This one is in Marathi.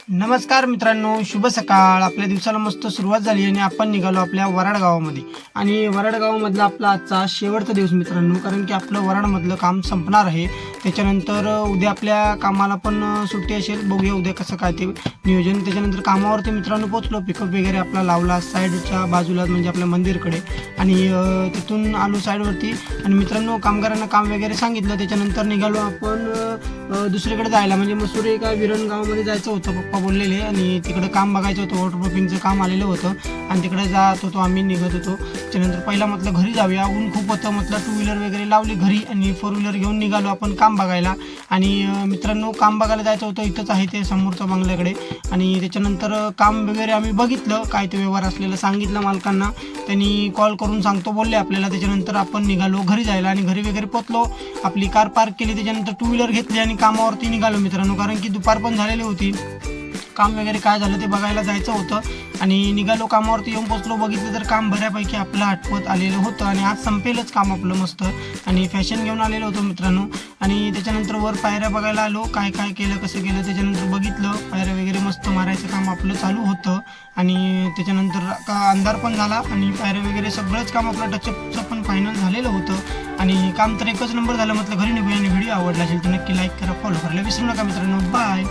नमस्कार मित्रांनो, शुभ सकाळ. आपल्या दिवसाला मस्त सुरुवात झाली आणि आपण निघालो आपल्या वराड गावामध्ये. आणि वराड गावामधला आपला आजचा शेवटचा दिवस मित्रांनो, कारण की आपलं वराडमधलं काम संपणार आहे. त्याच्यानंतर उद्या आपल्या कामाला पण सुट्टी असेल. बघूया उद्या कसं काय ते नियोजन. त्याच्यानंतर कामावरती मित्रांनो पोचलो, पिकअप वगैरे आपला लावला साईडच्या बाजूला म्हणजे आपल्या मंदिरकडे. आणि तिथून आलो साईडवरती आणि मित्रांनो कामगारांना काम वगैरे सांगितलं. त्याच्यानंतर निघालो आपण दुसरीकडे जायला, म्हणजे मसुरी का विरण गावामध्ये जायचं होतं. पप्पा बोललेले आणि तिकडं काम बघायचं होतं, वॉटरप्रूफिंगचं काम आलेलं होतं आणि तिकडे जात होतो आम्ही, निघत होतो. त्याच्यानंतर पहिला म्हटलं घरी जाऊया, ऊन खूप होतं. म्हटलं टू व्हीलर वगैरे लावली घरी आणि फोर व्हीलर घेऊन निघालो आपण काम बघायला. आणि मित्रांनो काम बघायला जायचं होतं, इथंच आहे ते समोरच्या बंगल्याकडे. आणि त्याच्यानंतर काम वगैरे आम्ही बघितलं, काय ते व्यवहार असलेलं सांगितलं मालकांना. त्यांनी कॉल करून सांगतो बोलले आपल्याला. त्याच्यानंतर आपण निघालो घरी जायला आणि घरी वगैरे पोचलो, आपली कार पार्क केली. त्याच्यानंतर टू व्हीलर घेतली आणि कामावरती निघालो मित्रांनो, कारण की दुपार पण झालेली होती. काम वगैरे काय झालं ते बघायला जायचं होतं आणि निघालो. कामावरती येऊन पोचलो, बघितलं तर काम बऱ्यापैकी आपलं आटपत आलेलं होतं आणि आज संपेलच काम आपलं मस्त. आणि फॅशन घेऊन आलेलो होतो मित्रांनो. आणि त्याच्यानंतर वर पायऱ्या बघायला आलो, काय काय केलं कसं केलं. त्याच्यानंतर बघितलं पायऱ्या वगैरे मस्त मारायचं काम आपलं चालू होतं. आणि त्याच्यानंतर अंधार पण झाला आणि पायऱ्या वगैरे सगळंच काम आपलं टचअपचं पण फायनल झालेलं होतं. आणि काम तर एकच नंबर झालं. म्हटलं घरी निघूया. आणि व्हिडिओ आवडला असेल तर नक्की लाईक करा, फॉलो करायला विसरू नका मित्रांनो. बाय.